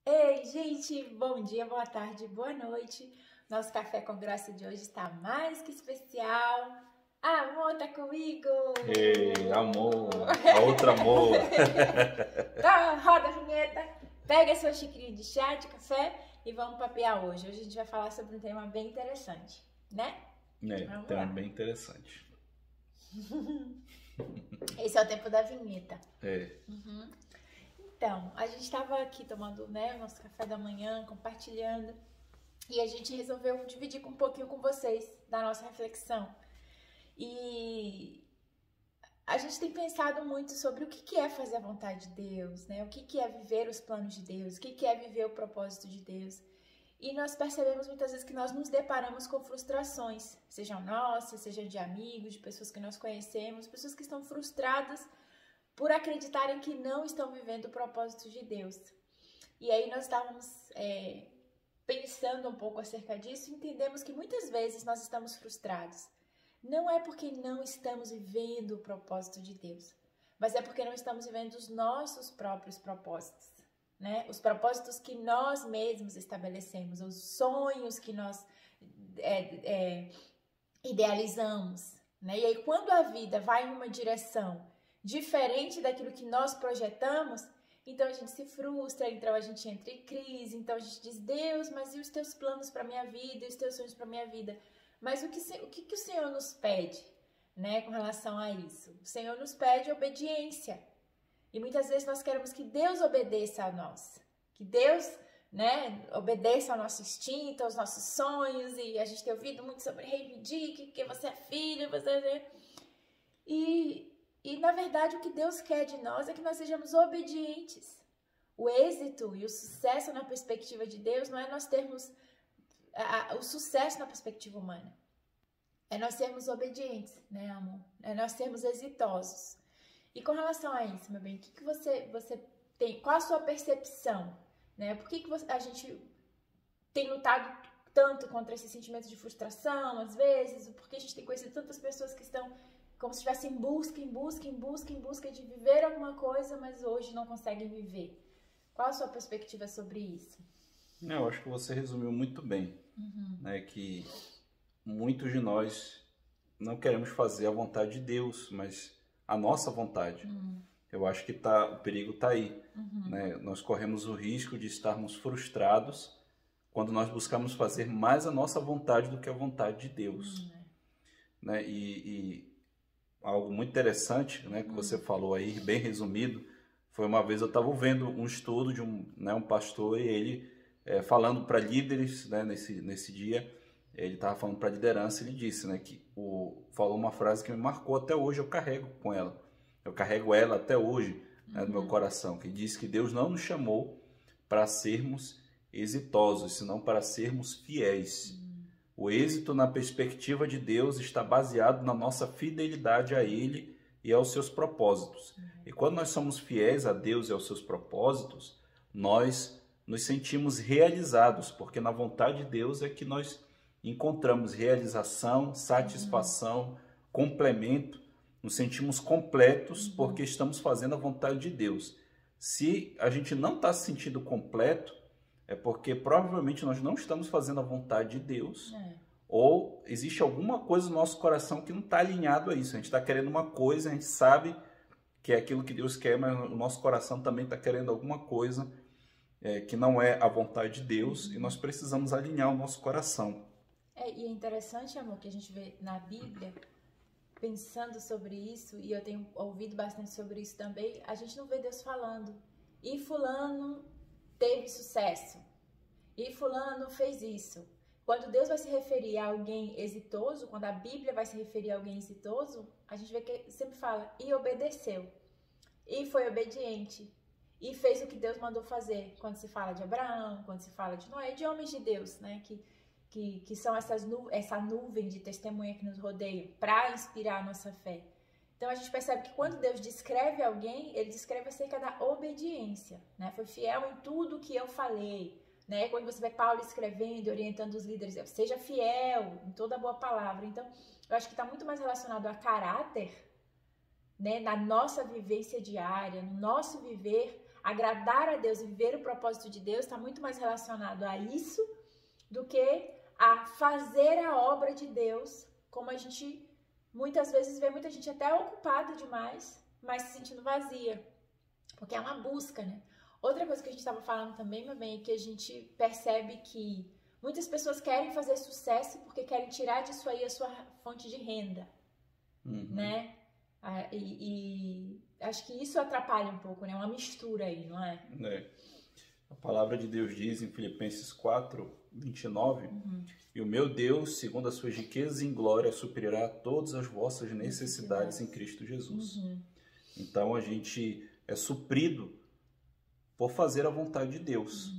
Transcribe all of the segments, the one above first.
Ei, gente, bom dia, boa tarde, boa noite. Nosso café com graça de hoje está mais que especial. Amor, tá comigo! Ei, amor, a outra amor. Tá, roda a vinheta, pega sua xicrinha de chá, de café e vamos papear hoje. Hoje a gente vai falar sobre um tema bem interessante, né? Vamos Tema lá. bem interessante. Esse é o tempo da vinheta. É, Então, a gente estava aqui tomando, né, o nosso café da manhã, compartilhando, e a gente resolveu dividir um pouquinho com vocês da nossa reflexão. E a gente tem pensado muito sobre o que é fazer a vontade de Deus, né? O que é viver os planos de Deus, o que é viver o propósito de Deus. E nós percebemos muitas vezes que nós nos deparamos com frustrações, sejam nossas, sejam de amigos, de pessoas que nós conhecemos, pessoas que estão frustradas por acreditarem que não estão vivendo o propósito de Deus. E aí nós estávamos pensando um pouco acerca disso e entendemos que muitas vezes nós estamos frustrados. Não é porque não estamos vivendo o propósito de Deus, mas é porque não estamos vivendo os nossos próprios propósitos, né? Os propósitos que nós mesmos estabelecemos, os sonhos que nós idealizamos, né? E aí quando a vida vai em uma direção diferente daquilo que nós projetamos, então a gente se frustra, então a gente entra em crise, então a gente diz, Deus, mas e os teus planos para minha vida, e os teus sonhos para minha vida? Mas o que o Senhor nos pede, né, com relação a isso? O Senhor nos pede obediência. E muitas vezes nós queremos que Deus obedeça a nós, que Deus, né, obedeça ao nosso instinto, aos nossos sonhos, e a gente tem ouvido muito sobre reivindique, que você é filho, você... E, na verdade, o que Deus quer de nós é que nós sejamos obedientes. O êxito e o sucesso na perspectiva de Deus não é nós termos o sucesso na perspectiva humana. É nós sermos obedientes, né, amor? É nós sermos exitosos. E com relação a isso, meu bem, o que você tem? Qual a sua percepção? Né? Por que a gente tem lutado tanto contra esse sentimento de frustração, às vezes? Por que a gente tem conhecido tantas pessoas que estão como se estivessem em busca de viver alguma coisa, mas hoje não conseguem viver? Qual a sua perspectiva sobre isso? eu acho que você resumiu muito bem, né? Que muitos de nós não queremos fazer a vontade de Deus, mas a nossa vontade. Eu acho que o perigo está aí, né? Nós corremos o risco de estarmos frustrados quando nós buscamos fazer mais a nossa vontade do que a vontade de Deus, né? E algo muito interessante, né, que você falou aí, bem resumido, foi uma vez eu estava vendo um estudo de um pastor e ele falando para líderes, né, nesse dia, ele estava falando para a liderança, ele disse, né, falou uma frase que me marcou até hoje, eu carrego ela até hoje, né, no meu coração, que diz que Deus não nos chamou para sermos exitosos, senão para sermos fiéis. O êxito na perspectiva de Deus está baseado na nossa fidelidade a Ele e aos seus propósitos. E quando nós somos fiéis a Deus e aos seus propósitos, nós nos sentimos realizados, porque na vontade de Deus é que nós encontramos realização, satisfação, complemento, nos sentimos completos porque estamos fazendo a vontade de Deus. Se a gente não está se sentindo completo, é porque provavelmente nós não estamos fazendo a vontade de Deus, ou existe alguma coisa no nosso coração que não está alinhado a isso. A gente está querendo uma coisa, a gente sabe que é aquilo que Deus quer, mas o nosso coração também está querendo alguma coisa que não é a vontade de Deus, e nós precisamos alinhar o nosso coração. E é interessante, amor, que a gente vê na Bíblia, pensando sobre isso, e eu tenho ouvido bastante sobre isso também, a gente não vê Deus falando, e fulano teve sucesso, e fulano fez isso. Quando Deus vai se referir a alguém exitoso, quando a Bíblia vai se referir a alguém exitoso, a gente vê que sempre fala, e obedeceu, e foi obediente, e fez o que Deus mandou fazer. Quando se fala de Abraão, quando se fala de Noé, de homens de Deus, né, que são essa nuvem de testemunha que nos rodeia para inspirar a nossa fé. Então a gente percebe que quando Deus descreve alguém, ele descreve acerca da obediência, né? Foi fiel em tudo que eu falei, né? Quando você vê Paulo escrevendo, orientando os líderes, seja fiel em toda boa palavra. Então eu acho que está muito mais relacionado a caráter, né? Na nossa vivência diária, no nosso viver, agradar a Deus e viver o propósito de Deus está muito mais relacionado a isso do que a fazer a obra de Deus, como a gente muitas vezes vê muita gente até ocupada demais, mas se sentindo vazia, porque é uma busca, né? Outra coisa que a gente estava falando também, meu bem, é que a gente percebe que muitas pessoas querem fazer sucesso porque querem tirar disso aí a sua fonte de renda, né? E acho que isso atrapalha um pouco, né? Uma mistura aí, não é? A palavra de Deus diz em Filipenses 4:29, e o meu Deus, segundo as suas riquezas em glória, suprirá todas as vossas necessidades em Cristo Jesus. Então a gente é suprido por fazer a vontade de Deus.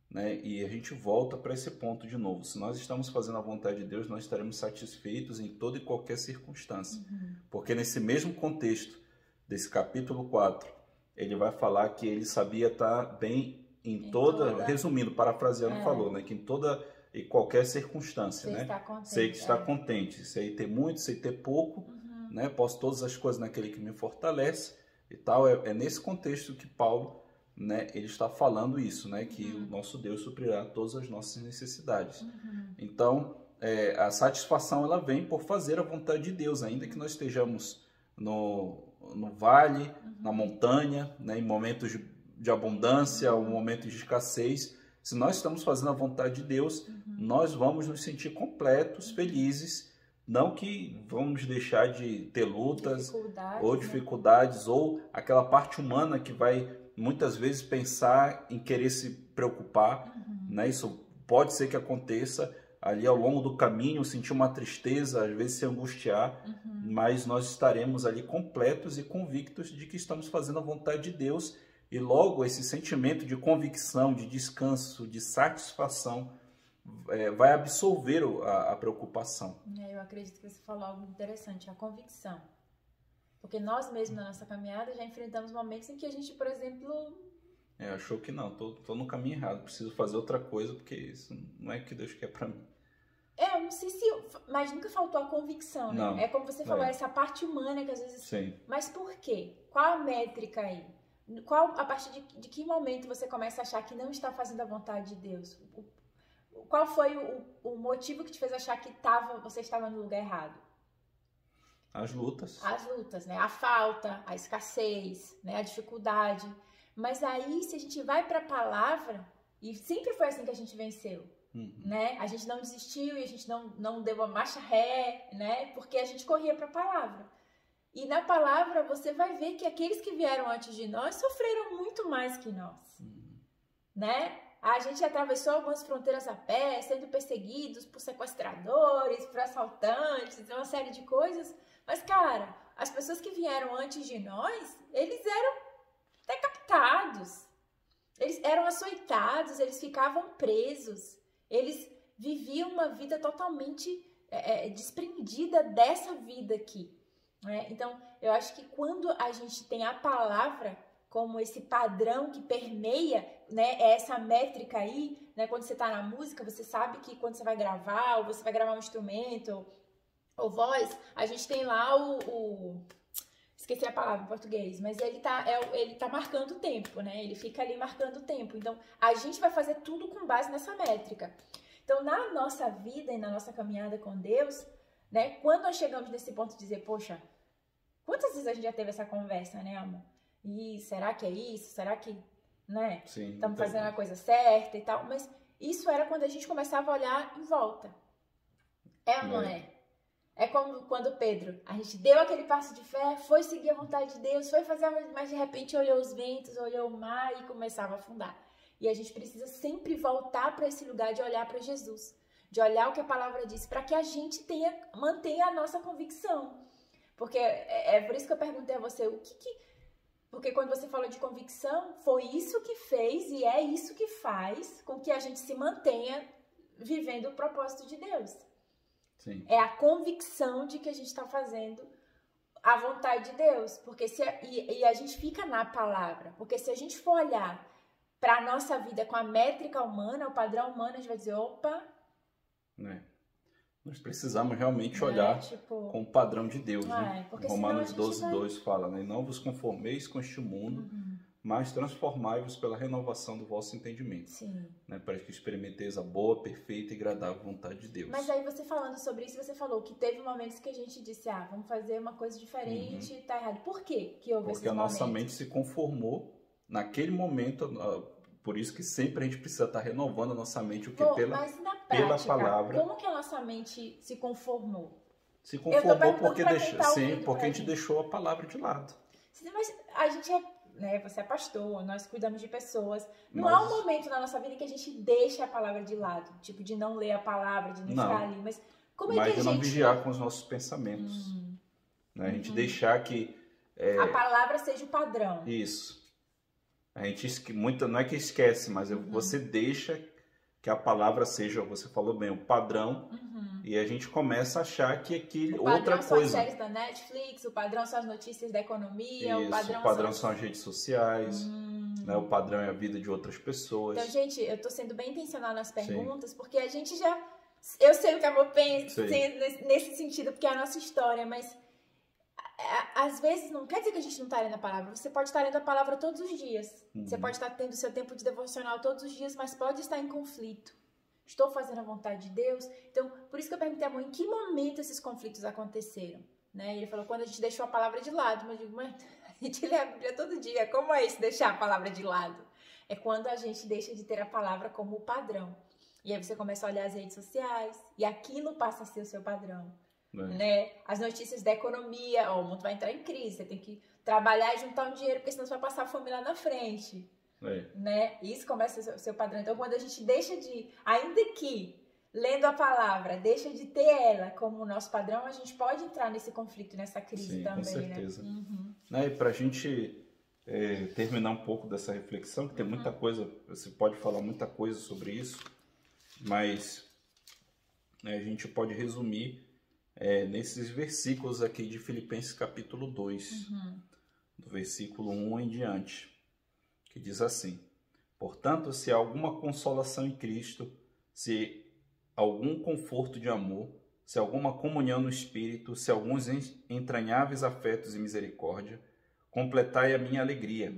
Né? E a gente volta para esse ponto de novo. Se nós estamos fazendo a vontade de Deus, nós estaremos satisfeitos em toda e qualquer circunstância. Porque nesse mesmo contexto desse capítulo 4, ele vai falar que ele sabia estar bem em toda, resumindo, parafraseando, falou, né? Que em toda e qualquer circunstância, né? Sei que está contente, sei ter muito, sei ter pouco, né? Posso todas as coisas naquele que me fortalece e tal. É nesse contexto que Paulo, né, ele está falando isso, né, que o nosso Deus suprirá todas as nossas necessidades. Então, a satisfação ela vem por fazer a vontade de Deus, ainda que nós estejamos no vale, na montanha, né, em momentos de abundância ou momentos de escassez. Se nós estamos fazendo a vontade de Deus, nós vamos nos sentir completos, felizes. Não que vamos deixar de ter lutas ou dificuldades, ou aquela parte humana que vai muitas vezes pensar em querer se preocupar, né? Isso pode ser que aconteça ali ao longo do caminho, sentir uma tristeza, às vezes se angustiar, mas nós estaremos ali completos e convictos de que estamos fazendo a vontade de Deus, e logo esse sentimento de convicção, de descanso, de satisfação vai absolver a preocupação. Eu acredito que você falou algo interessante, a convicção. Porque nós mesmos, na nossa caminhada, já enfrentamos momentos em que a gente, por exemplo... achou que não, tô no caminho errado, preciso fazer outra coisa, porque isso não é o que Deus quer pra mim. Eu não sei se... Mas nunca faltou a convicção, né? Não, como você falou, essa parte humana que às vezes... Sim. Mas por quê? Qual a métrica aí? A partir de que momento você começa a achar que não está fazendo a vontade de Deus? Qual foi o motivo que te fez achar que você estava no lugar errado? As lutas. As lutas, né? A falta, a escassez, né? A dificuldade. Mas aí, se a gente vai para a palavra, e sempre foi assim que a gente venceu, né? A gente não desistiu e a gente não deu a marcha ré, né? Porque a gente corria para a palavra. E na palavra você vai ver que aqueles que vieram antes de nós sofreram muito mais que nós, né? A gente atravessou algumas fronteiras a pé, sendo perseguidos por sequestradores, por assaltantes, uma série de coisas. Mas, cara, as pessoas que vieram antes de nós, eles eram decapitados, eles eram açoitados, eles ficavam presos, eles viviam uma vida totalmente desprendida dessa vida aqui, né? Então, eu acho que quando a gente tem a palavra como esse padrão que permeia, né, essa métrica aí, né, quando você está na música, você sabe que quando você vai gravar, ou você vai gravar um instrumento, ou voz, a gente tem lá esqueci a palavra em português, mas ele tá marcando o tempo, né? Ele fica ali marcando o tempo. Então, a gente vai fazer tudo com base nessa métrica. Então, na nossa vida e na nossa caminhada com Deus, né? Quando nós chegamos nesse ponto de dizer, poxa, quantas vezes a gente já teve essa conversa, né, amor? E será que é isso? Será que, né? Sim, estamos fazendo a coisa certa e tal? Mas isso era quando a gente começava a olhar em volta. Ou não é? É como quando Pedro, a gente deu aquele passo de fé, foi seguir a vontade de Deus, foi fazer, mas de repente olhou os ventos, olhou o mar e começava a afundar. E a gente precisa sempre voltar para esse lugar de olhar para Jesus, de olhar o que a palavra diz, para que a gente mantenha a nossa convicção. Porque é por isso que eu perguntei a você, porque quando você falou de convicção, foi isso que fez e é isso que faz com que a gente se mantenha vivendo o propósito de Deus. Sim. É a convicção de que a gente está fazendo a vontade de Deus. Porque e a gente fica na palavra. Porque se a gente for olhar para a nossa vida com a métrica humana, o padrão humano, a gente vai dizer, opa... Nós precisamos realmente olhar com o padrão de Deus. Romanos 12:2 fala, né? Não vos conformeis com este mundo, mas transformai-vos pela renovação do vosso entendimento. Sim. Né, para que experimenteis a boa, perfeita e agradável vontade de Deus. Mas aí você falando sobre isso, você falou que teve momentos que a gente disse, vamos fazer uma coisa diferente, tá errado. Por quê que houve esses momentos? Porque a nossa mente se conformou naquele momento, por isso que sempre a gente precisa estar renovando a nossa mente, o que mas na prática, pela palavra. Como que a nossa mente se conformou? Se conformou porque a gente deixou a palavra de lado. Mas a gente você é pastor, nós cuidamos de pessoas. Não há um momento na nossa vida que a gente deixa a palavra de lado, tipo de não ler a palavra, de não ficar ali. Mas como é que a gente... Mas de não vigiar com os nossos pensamentos. Né? A gente deixar que... a palavra seja o padrão. Isso. A gente não é que esquece, mas você deixa que a palavra seja, você falou bem, o padrão, e a gente começa a achar que aquilo outra coisa. O padrão são as séries da Netflix, o padrão são as notícias da economia, o padrão são as redes sociais, né? O padrão é a vida de outras pessoas. Então, gente, eu tô sendo bem intencional nas perguntas, porque a gente já... Eu sei o que a Amor pensa nesse sentido, porque é a nossa história, mas às vezes não quer dizer que a gente não está lendo a palavra. Você pode estar lendo a palavra todos os dias. Você pode estar tendo seu tempo de devocional todos os dias, mas pode estar em conflito. Estou fazendo a vontade de Deus? Então, por isso que eu perguntei a Amor, em que momento esses conflitos aconteceram? Né? Ele falou, quando a gente deixou a palavra de lado. Mas eu digo, mas a gente lê a Bíblia todo dia. Como é isso, deixar a palavra de lado? É quando a gente deixa de ter a palavra como o padrão. E aí você começa a olhar as redes sociais, e aquilo passa a ser o seu padrão. Né? As notícias da economia, o mundo vai entrar em crise, você tem que trabalhar e juntar um dinheiro, porque senão você vai passar fome lá na frente. Né? Isso começa a ser o seu padrão. Então, quando a gente deixa de, ainda que lendo a palavra, deixa de ter ela como o nosso padrão, a gente pode entrar nesse conflito, nessa crise também. Com certeza. Né? E para a gente terminar um pouco dessa reflexão, que tem muita coisa, você pode falar muita coisa sobre isso, mas a gente pode resumir nesses versículos aqui de Filipenses capítulo 2, do versículo 1 em diante, que diz assim: portanto, se há alguma consolação em Cristo, se algum conforto de amor, se alguma comunhão no Espírito, se alguns entranháveis afetos e misericórdia, completai a minha alegria,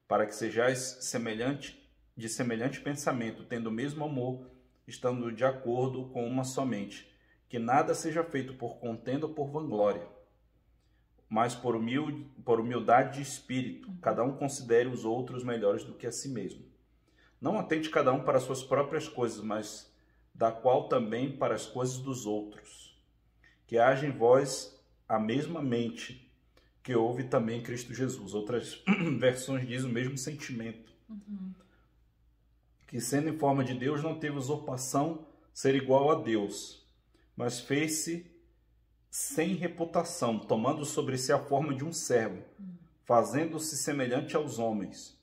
para que sejais de semelhante pensamento, tendo o mesmo amor, estando de acordo com uma só mente, que nada seja feito por contenda ou por vanglória, mas por humildade de espírito, cada um considere os outros melhores do que a si mesmo. Não atente cada um para as suas próprias coisas, mas da qual também para as coisas dos outros. Que haja em vós a mesma mente que houve também em Cristo Jesus. Outras versões dizem o mesmo sentimento. Que sendo em forma de Deus, não teve usurpação ser igual a Deus, mas fez-se sem reputação, tomando sobre si a forma de um servo, fazendo-se semelhante aos homens.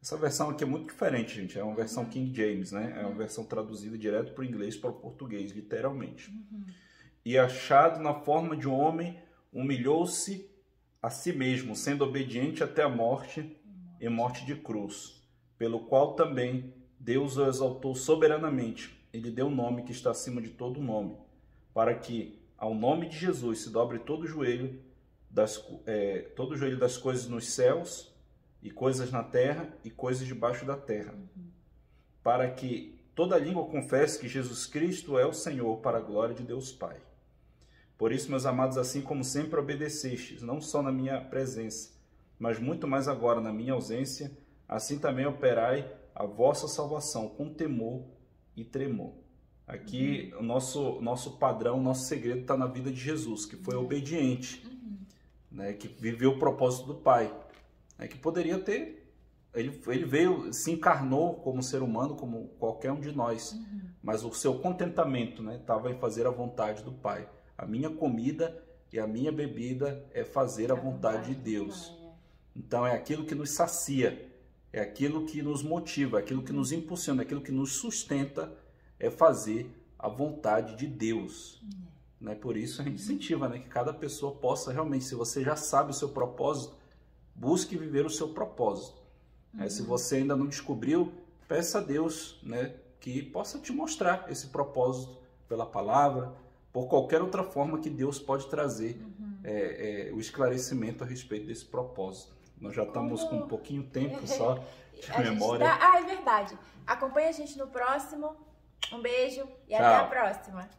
Essa versão aqui é muito diferente, gente. É uma versão King James, né? É uma versão traduzida direto para o inglês para o português, literalmente. E achado na forma de um homem, humilhou-se a si mesmo, sendo obediente até a morte e morte de cruz, pelo qual também Deus o exaltou soberanamente. Ele deu um nome que está acima de todo nome, para que ao nome de Jesus se dobre todo o joelho das coisas nos céus e coisas na terra e coisas debaixo da terra, para que toda língua confesse que Jesus Cristo é o Senhor, para a glória de Deus Pai. Por isso, meus amados, assim como sempre obedecestes, não só na minha presença, mas muito mais agora na minha ausência, assim também operai a vossa salvação com temor e tremor. Aqui o nosso padrão, o nosso segredo está na vida de Jesus, que foi obediente, né, que viveu o propósito do Pai, né, que poderia ter, ele veio, se encarnou como ser humano, como qualquer um de nós, mas o seu contentamento estava em fazer a vontade do Pai. A minha comida e a minha bebida é fazer a vontade de Deus. Então é aquilo que nos sacia, é aquilo que nos motiva, é aquilo que nos impulsiona, é aquilo que nos sustenta, é fazer a vontade de Deus. Né? Por isso a gente incentiva, né, que cada pessoa possa realmente, se você já sabe o seu propósito, busque viver o seu propósito. Se você ainda não descobriu, peça a Deus, né, que possa te mostrar esse propósito pela palavra, por qualquer outra forma que Deus pode trazer o esclarecimento a respeito desse propósito. Nós já estamos com um pouquinho tempo só de memória. É verdade. Acompanha a gente no próximo. Um beijo e até a próxima.